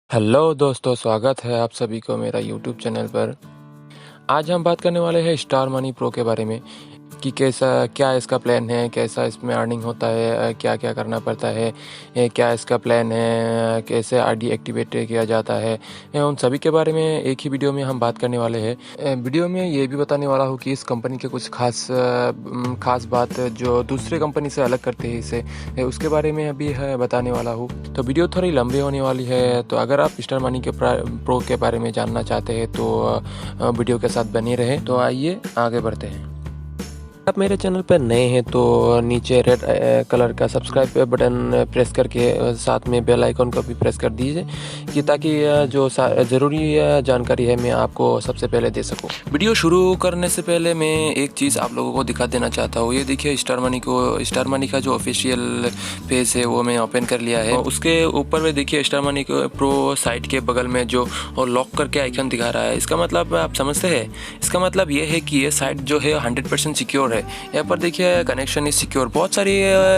Hello दोस्तों, स्वागत है आप सभी को मेरा यूट्यूब चैनल पर। आज हम बात करने वाले हैं स्टार मनी प्रो के बारे में कि क्या इसका प्लान है, कैसा इसमें अर्निंग होता है, क्या क्या करना पड़ता है, क्या इसका प्लान है, कैसे आईडी एक्टिवेट किया जाता है। उन सभी के बारे में एक ही वीडियो में हम बात करने वाले हैं। वीडियो में ये भी बताने वाला हूँ कि इस कंपनी के कुछ खास बात जो दूसरे कंपनी से अलग करते हैं इसे, उसके बारे में अभी है बताने वाला हूँ। तो वीडियो थोड़ी लंबी होने वाली है, तो अगर आप स्टार मनी के प्रो के बारे में जानना चाहते हैं तो वीडियो के साथ बने रहें। तो आइए आगे बढ़ते हैं। आप मेरे चैनल पर नए हैं तो नीचे रेड कलर का सब्सक्राइब बटन प्रेस करके साथ में बेल आइकन को भी प्रेस कर दीजिए कि ताकि जो ज़रूरी जानकारी है मैं आपको सबसे पहले दे सकूं। वीडियो शुरू करने से पहले मैं एक चीज़ आप लोगों को दिखा देना चाहता हूँ। ये देखिए स्टार मनी का जो ऑफिशियल पेज है वो मैं ओपन कर लिया है। उसके ऊपर में देखिए स्टार मनी प्रो साइट के बगल में जो लॉक करके आइकन दिखा रहा है। इसका मतलब आप समझते हैं, इसका मतलब ये है कि ये साइट जो है 100% सिक्योर है। यहाँ पर देखिए कनेक्शन इज सिक्योर। बहुत सारी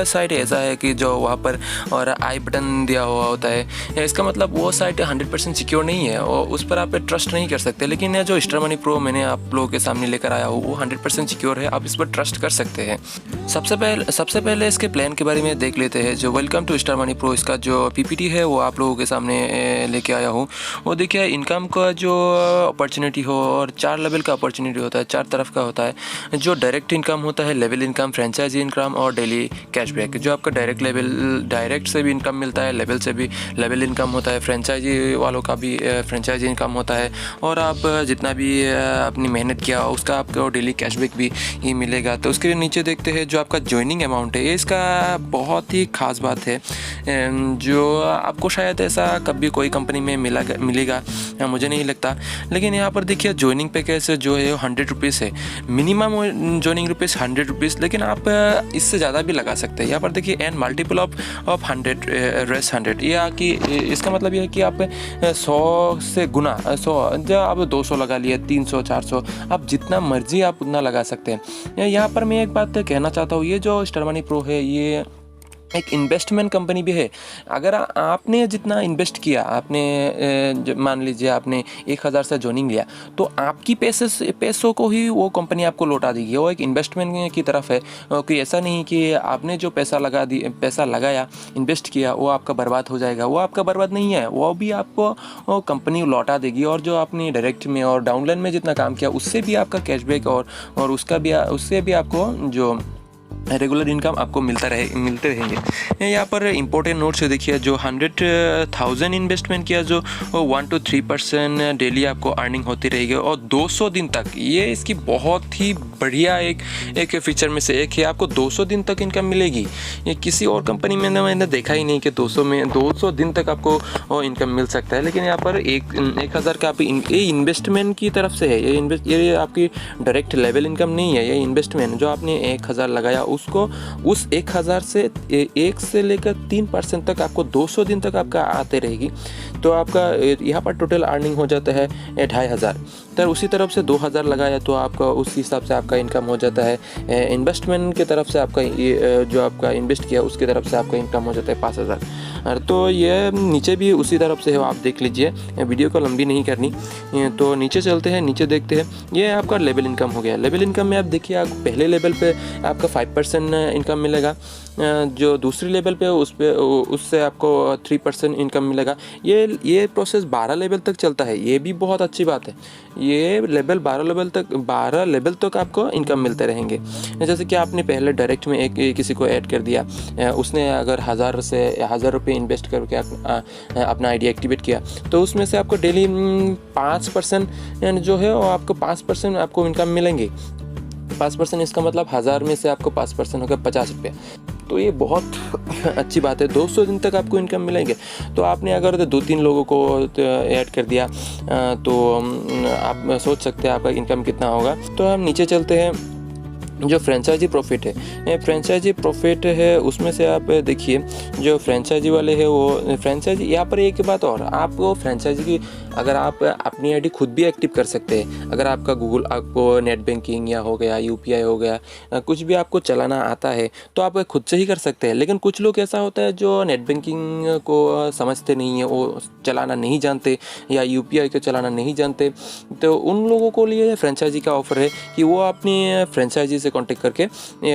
साइट ऐसा है कि जो वहाँ पर और आई बटन दिया हुआ होता है, इसका मतलब वो साइट 100% सिक्योर नहीं है और उस पर आप ट्रस्ट नहीं कर सकते। लेकिन ये जो स्टार मनी प्रो मैंने आप लोगों के सामने लेकर आया हूँ वो 100% सिक्योर है, आप इस पर ट्रस्ट कर सकते हैं। सबसे पहले इसके प्लान के बारे में देख लेते हैं। जो welcome to star money pro, इसका जो पीपीटी है वो आप लोगों के सामने लेके आया हूँ। वो देखिए इनकम का जो अपॉर्चुनिटी हो और 4 लेवल का अपॉर्चुनिटी होता है, 4 तरफ का होता है। जो डायरेक्ट इनकम होता है, लेवल इनकम, फ्रेंचाइजी इनकम और डेली कैशबैक। जो आपका डायरेक्ट से भी इनकम मिलता है, लेवल से भी लेवल इनकम होता है, फ्रेंचाइजी वालों का भी फ्रेंचाइजी इनकम होता है और आप जितना भी अपनी मेहनत किया उसका आपको डेली कैशबैक भी ही मिलेगा। तो उसके नीचे देखते हैं जो आपका ज्वाइनिंग अमाउंट है। ये इसका बहुत ही खास बात है जो आपको शायद ऐसा कभी कोई कंपनी में मिलेगा मुझे नहीं लगता। लेकिन यहाँ पर देखिए ज्वाइनिंग पैकेज जो है 100 रुपीज़ है, मिनिमम ज्वाइनिंग रुपीज़ 100 रुपीज़, लेकिन आप इससे ज़्यादा भी लगा सकते हैं। यहाँ पर देखिए एन मल्टीपल ऑफ 100 रेस 100, या कि इसका मतलब ये है कि आप 100 से गुना 100, जब आप 200 लगा लिए, 300, 400, आप जितना मर्जी आप उतना लगा सकते हैं। यहाँ पर मैं एक बात कहना चाहता हूँ, ये जो स्टार मनी प्रो है ये एक इन्वेस्टमेंट कंपनी भी है। अगर आपने जितना इन्वेस्ट किया, आपने मान लीजिए आपने 1000 से ज्वाइनिंग लिया, तो आपकी पैसों को ही वो कंपनी आपको लौटा देगी। वो एक इन्वेस्टमेंट की तरफ है कि ऐसा नहीं कि आपने जो पैसा लगाया, इन्वेस्ट किया, वो आपका बर्बाद हो जाएगा। वो आपका बर्बाद नहीं है, वो भी आपको कंपनी लौटा देगी। और जो आपने डायरेक्ट में और डाउनलाइन में जितना काम किया उससे भी आपका कैशबैक और उससे भी आपको जो रेगुलर इनकम आपको मिलते रहेंगे। यहाँ पर इंपॉर्टेंट नोट से देखिए, जो 100,000 इन्वेस्टमेंट किया जो 1 to 3% डेली आपको अर्निंग होती रहेगी और 200 दिन तक। ये इसकी बहुत ही बढ़िया एक फीचर में से एक है। आपको 200 दिन तक इनकम मिलेगी। ये किसी और कंपनी में मैंने देखा ही नहीं कि 200 दिन तक आपको इनकम मिल सकता है। लेकिन यहाँ पर 1000 का आप ये इन्वेस्टमेंट की तरफ से है। ये आपकी डायरेक्ट लेवल इनकम नहीं है, ये इन्वेस्टमेंट जो आपने 1000 लगाया उसको उस 1000 से 1 से लेकर 3% तक आपको 200 दिन तक आपका आते रहेगी। तो आपका यहाँ पर टोटल अर्निंग हो जाता है 2500। तो उसी तरफ से 2000 लगाया तो आपका उस हिसाब से आपका इनकम हो जाता है। इन्वेस्टमेंट की तरफ से आपका जो आपका इन्वेस्ट किया उसकी तरफ से आपका इनकम हो जाता है 5000। तो ये नीचे भी उसी तरफ से है, आप देख लीजिए, वीडियो को लंबी नहीं करनी। तो नीचे चलते हैं, नीचे देखते हैं। ये आपका लेवल इनकम हो गया। लेवल इनकम में आप देखिए, आप पहले लेवल पे आपका 5% इनकम मिलेगा, जो दूसरी लेवल पे उससे आपको 3% इनकम मिलेगा। ये प्रोसेस 12 लेवल तक चलता है। ये भी बहुत अच्छी बात है। ये 12 लेवल तक आपको इनकम मिलते रहेंगे। जैसे कि आपने पहले डायरेक्ट में किसी को ऐड कर दिया, उसने अगर 1000 रुपये इन्वेस्ट करके अपना आईडी एक्टिवेट किया, तो उसमें से आपको डेली 5% जो है वो आपको 5% आपको इनकम मिलेंगे। 5% इसका मतलब 1000 में से आपको 5% हो गया 50 रुपये। तो ये बहुत अच्छी बात है। 200 दिन तक आपको इनकम मिलेंगे। तो आपने अगर 2-3 लोगों को ऐड कर दिया तो आप सोच सकते हैं आपका इनकम कितना होगा। तो हम नीचे चलते हैं। जो फ्रेंचाइजी प्रॉफिट है, ये फ्रेंचाइजी प्रॉफिट है, उसमें से आप देखिए जो फ्रेंचाइजी वाले है वो फ्रेंचाइजी, यहाँ पर एक बात और, आपको फ्रेंचाइजी की अगर आप अपनी आईडी खुद भी एक्टिव कर सकते हैं, अगर आपका गूगल आपको नेट बैंकिंग या हो गया यूपीआई हो गया कुछ भी आपको चलाना आता है तो आप खुद से ही कर सकते हैं। लेकिन कुछ लोग ऐसा होता है जो नेट बैंकिंग को समझते नहीं है, वो चलाना नहीं जानते या यूपीआई को चलाना नहीं जानते, तो उन लोगों को लिए फ्रेंचाइजी का ऑफर है कि वो अपनी फ्रेंचाइजी से कांटेक्ट करके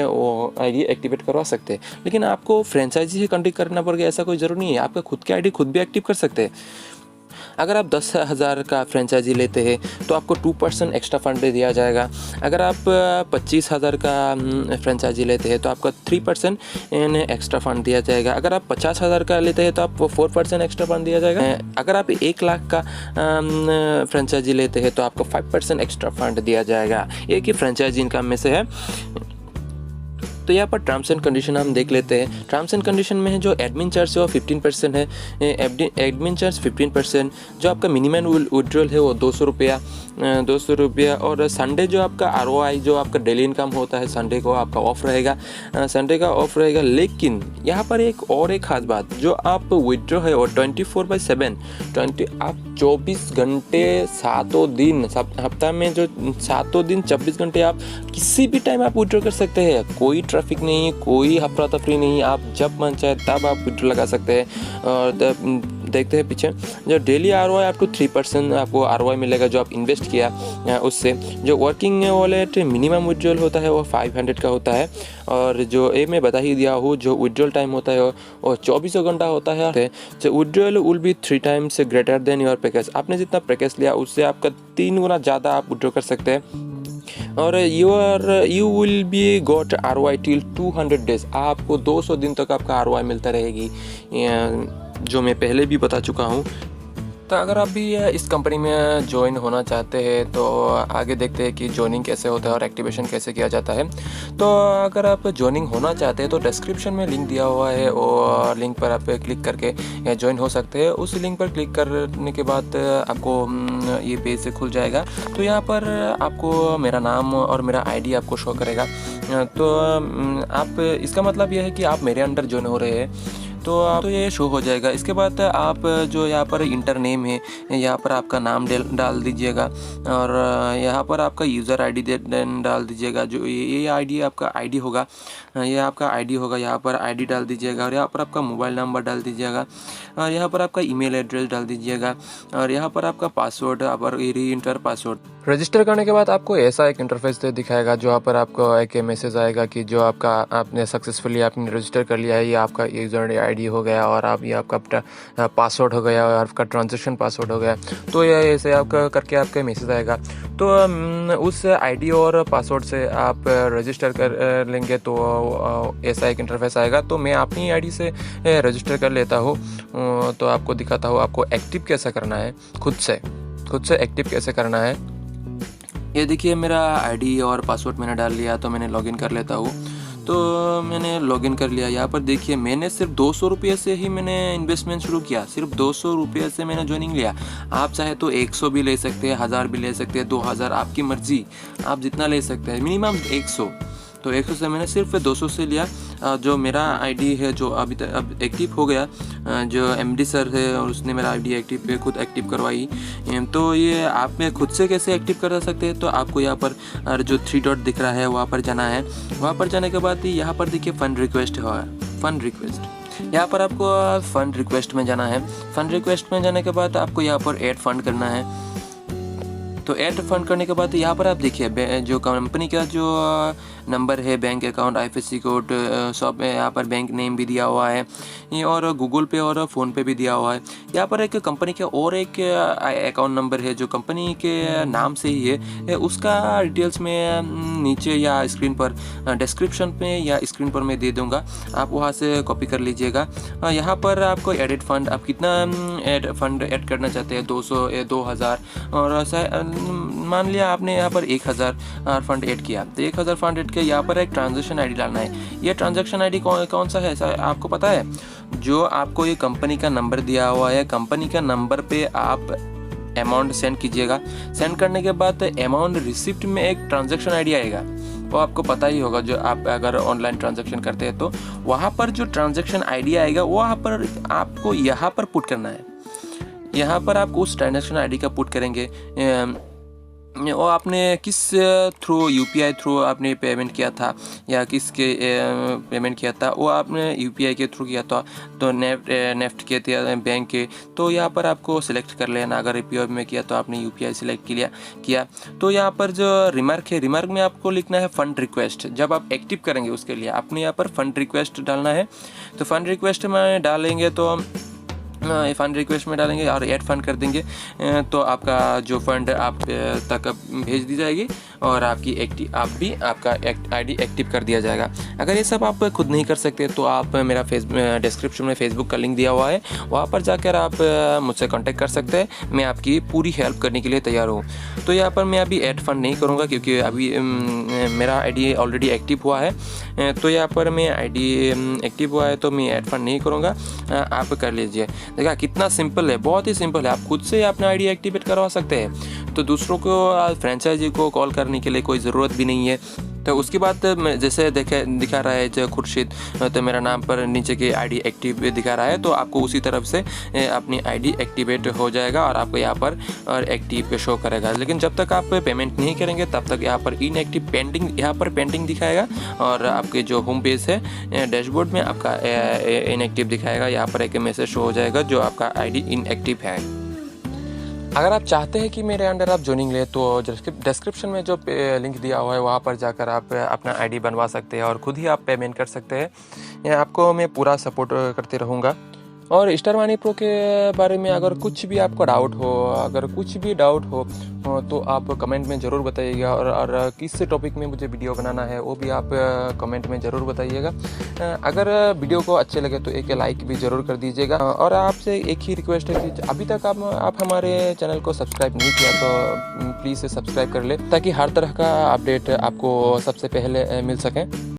वो आईडी एक्टिवेट करवा सकते हैं। लेकिन आपको फ्रेंचाइजी से कांटेक्ट करना पड़ेगा ऐसा कोई ज़रूरी नहीं है, आपका खुद की आईडी खुद भी एक्टिव कर सकते हैं। अगर आप 10,000 का फ्रेंचाइजी लेते हैं तो आपको 2% एक्स्ट्रा फंड दिया जाएगा। अगर आप 25,000 का फ्रेंचाइजी लेते हैं तो आपका 3% एक्स्ट्रा फंड दिया जाएगा। अगर आप 50,000 का लेते हैं तो आपको 4% एक्स्ट्रा फंड दिया जाएगा। अगर आप 1 लाख का फ्रेंचाइजी लेते हैं तो आपको 5% एक्स्ट्रा फंड दिया जाएगा। एक ही फ्रेंचाइजी इनकम में से है। तो यहाँ पर टर्म्स एंड कंडीशन हम देख लेते हैं। टर्म्स एंड कंडीशन में है जो एडमिन चार्ज है वो 15% है, एडमिन चार्ज 15%, जो आपका मिनिमम विड्रॉल है वो 200 रुपया, और संडे जो आपका ROI जो आपका डेली इनकम होता है संडे को आपका ऑफ रहेगा, संडे का ऑफ रहेगा। लेकिन यहाँ पर एक खास बात, जो आप विड्रॉ है वो 24/7 आप 24 घंटे 7 दिन हफ्ता में जो 7 दिन 24 घंटे आप किसी भी टाइम आप विड्रॉ कर सकते हैं। कोई ट्रैफिक नहीं, कोई अफरा तफरी नहीं, आप जब मन चाहे तब आप विड्रॉ लगा सकते हैं। और देखते हैं पीछे जो डेली ROI अप टू 3% आपको ROI मिलेगा जो आप इन्वेस्ट किया उससे। जो वर्किंग वॉलेट मिनिमम विड्रॉल होता है वो 500 का होता है, और जो मैं बता ही दिया हूँ जो विड्रॉल टाइम होता है वो 24 घंटा होता है। जो withdrawal will be 3 times greater than your package, आपने जितना पैकेज लिया उससे आपका 3 गुना ज़्यादा आप विड्रॉ कर सकते हैं। और you will be got ROI till 200 days, आपको 200 दिन तक आपका ROI मिलता रहेगी, जो मैं पहले भी बता चुका हूँ। तो अगर आप भी इस कंपनी में ज्वाइन होना चाहते हैं तो आगे देखते हैं कि ज्वाइनिंग कैसे होता है और एक्टिवेशन कैसे किया जाता है। तो अगर आप ज्वाइनिंग होना चाहते हैं तो डिस्क्रिप्शन में लिंक दिया हुआ है, और लिंक पर आप क्लिक करके ज्वाइन हो सकते हैं। उस लिंक पर क्लिक करने के बाद आपको ये पेज से खुल जाएगा। तो यहाँ पर आपको मेरा नाम और मेरा ID आपको शो करेगा। तो आप इसका मतलब यह है कि आप मेरे अंडर ज्वाइन हो रहे हैं, तो ये शो हो जाएगा। इसके बाद आप जो यहाँ पर इंटर नेम है यहाँ पर आपका नाम डाल दीजिएगा, और यहाँ पर आपका यूज़र ID डाल दीजिएगा। जो ये ID आपका ID होगा, ये आपका ID होगा, यहाँ पर ID डाल दीजिएगा, और यहाँ पर आपका मोबाइल नंबर डाल दीजिएगा, और यहाँ पर आपका ईमेल एड्रेस डाल दीजिएगा, और यहाँ पर आपका पासवर्ड आप री इंटर पासवर्ड। रजिस्टर करने के बाद आपको ऐसा एक इंटरफेस दिखाएगा, जो यहाँ पर आपको एक मैसेज आएगा कि जो आपने सक्सेसफुली आपने रजिस्टर कर लिया है, ये आपका यूज़र ID हो गया, और आप ये आपका पासवर्ड हो गया, और आपका ट्रांजैक्शन पासवर्ड हो गया। तो ये ऐसे आपका करके आपका मैसेज आएगा। तो उस ID और पासवर्ड से आप रजिस्टर कर लेंगे तो ऐसा एक इंटरफेस आएगा। तो मैं अपनी ID से रजिस्टर कर लेता हूँ, तो आपको दिखाता हूँ आपको एक्टिव कैसे करना है, खुद से एक्टिव कैसे करना है। ये देखिए मेरा ID और पासवर्ड मैंने डाल लिया, तो मैंने लॉगिन कर लेता हूँ। तो मैंने लॉगिन कर लिया। यहाँ पर देखिए मैंने सिर्फ 200 रुपये से ही मैंने इन्वेस्टमेंट शुरू किया, सिर्फ 200 रुपये से मैंने ज्वाइनिंग लिया। आप चाहे तो 100 भी ले सकते हैं, 1000 भी ले सकते हैं, 2000, आपकी मर्जी, आप जितना ले सकते हैं, मिनिमम 100। तो 100 से मैंने सिर्फ 200 से लिया। जो मेरा ID है जो अभी तक अब एक्टिव हो गया, जो MD सर है और उसने मेरा ID खुद एक्टिव करवाई। तो ये आप में खुद से कैसे एक्टिव कर सकते हैं, तो आपको यहाँ पर जो 3 डॉट दिख रहा है वहाँ पर जाना है। वहाँ पर जाने के बाद यहाँ पर देखिए फंड रिक्वेस्ट है, फंड रिक्वेस्ट। यहाँ पर आपको फंड रिक्वेस्ट में जाना है। फंड रिक्वेस्ट में जाने के बाद आपको यहाँ पर ऐड फंड करना है। तो ऐड फंड करने के बाद यहाँ पर आप देखिए जो कंपनी का जो नंबर है, बैंक अकाउंट, IFSC कोड, सब यहाँ पर बैंक नेम भी दिया हुआ है, और गूगल पे और फ़ोन पे भी दिया हुआ है। यहाँ पर एक कंपनी का और एक अकाउंट नंबर है जो कंपनी के नाम से ही है, उसका डिटेल्स में नीचे या स्क्रीन पर डिस्क्रिप्शन पे या स्क्रीन पर मैं दे दूँगा, आप वहाँ से कॉपी कर लीजिएगा। यहाँ पर आपको एडिट फंड, आप कितना फंड ऐड करना चाहते हैं, 200 या 2000, और मान लिया आपने यहाँ पर 1000 फंड ऐड किया, तो 1000 फंड ऐड किया। यहाँ पर एक ट्रांजैक्शन ID डालना है। ये ट्रांजैक्शन ID कौन सा है, ऐसा आपको पता है? जो आपको ये कंपनी का नंबर दिया हुआ है, कंपनी का नंबर पे आप अमाउंट सेंड कीजिएगा। सेंड करने के बाद अमाउंट रिसिप्ट में एक ट्रांजैक्शन आईडी आएगा, वो आपको पता ही होगा। जो आप अगर ऑनलाइन ट्रांजैक्शन करते हैं तो वहाँ पर जो ट्रांजैक्शन आईडी आएगा वहाँ पर आपको यहाँ पर पुट करना है। यहाँ पर आप उस ट्रांजैक्शन आईडी का पुट करेंगे और आपने किस थ्रू यूपीआई थ्रू आपने पेमेंट किया था या किसके पेमेंट किया था, वो आपने यूपीआई के थ्रू किया था तो नेफ्ट के थे बैंक के, तो यहाँ पर आपको सिलेक्ट कर लेना। अगर पीओ में किया तो आपने यूपीआई सिलेक्ट किया तो यहाँ पर जो रिमार्क है, रिमार्क में आपको लिखना है फंड रिक्वेस्ट। जब आप एक्टिव करेंगे उसके लिए आपने यहाँ पर फंड रिक्वेस्ट डालना है। तो फंड रिक्वेस्ट में डालेंगे तो फ़ंड रिक्वेस्ट में डालेंगे और ऐड फंड कर देंगे तो आपका जो फंड आप तक भेज दी जाएगी और आपका आईडी एक्टिव कर दिया जाएगा। अगर ये सब आप खुद नहीं कर सकते तो आप मेरा डिस्क्रिप्शन में फेसबुक का लिंक दिया हुआ है, वहाँ पर जाकर आप मुझसे कांटेक्ट कर सकते हैं। मैं आपकी पूरी हेल्प करने के लिए तैयार हूँ। तो यहाँ पर मैं अभी ऐड फंड नहीं करूँगा क्योंकि अभी मेरा आईडी ऑलरेडी एक्टिव हुआ है। तो यहाँ पर मैं आईडी एक्टिव हुआ है तो मैं ऐड फंड नहीं करूँगा, आप कर लीजिए। देखा कितना सिंपल है, बहुत ही सिंपल है। आप खुद से अपना आईडी एक्टिवेट करवा सकते हैं, तो दूसरों को फ्रेंचाइजी को कॉल करने के लिए कोई ज़रूरत भी नहीं है। तो उसके बाद जैसे दिखा रहा है जो खुर्शीद, तो मेरा नाम पर नीचे की आईडी एक्टिव दिखा रहा है, तो आपको उसी तरफ से अपनी आईडी एक्टिवेट हो जाएगा और आपको यहाँ पर और एक्टिव शो करेगा। लेकिन जब तक आप पेमेंट नहीं करेंगे तब तक यहाँ पर इनएक्टिव पेंडिंग, यहाँ पर पेंडिंग दिखाएगा और आपके जो होम पेज है डैशबोर्ड में आपका इनएक्टिव दिखाएगा। यहाँ पर एक मैसेज शो हो जाएगा जो आपका आईडी इनएक्टिव है। अगर आप चाहते हैं कि मेरे अंडर आप ज्वाइनिंग ले तो डिस्क्रिप्शन में जो लिंक दिया हुआ है वहाँ पर जाकर आप अपना आईडी बनवा सकते हैं और ख़ुद ही आप पेमेंट कर सकते हैं। आपको मैं पूरा सपोर्ट करते रहूँगा। और स्टार मनी प्रो के बारे में अगर कुछ भी आपको डाउट हो, तो आप कमेंट में ज़रूर बताइएगा और किस टॉपिक में मुझे वीडियो बनाना है वो भी आप कमेंट में ज़रूर बताइएगा। अगर वीडियो को अच्छे लगे तो एक लाइक भी ज़रूर कर दीजिएगा। और आपसे एक ही रिक्वेस्ट है कि अभी तक आप हमारे चैनल को सब्सक्राइब नहीं किया तो प्लीज़ सब्सक्राइब कर ले ताकि हर तरह का अपडेट आपको सबसे पहले मिल सके।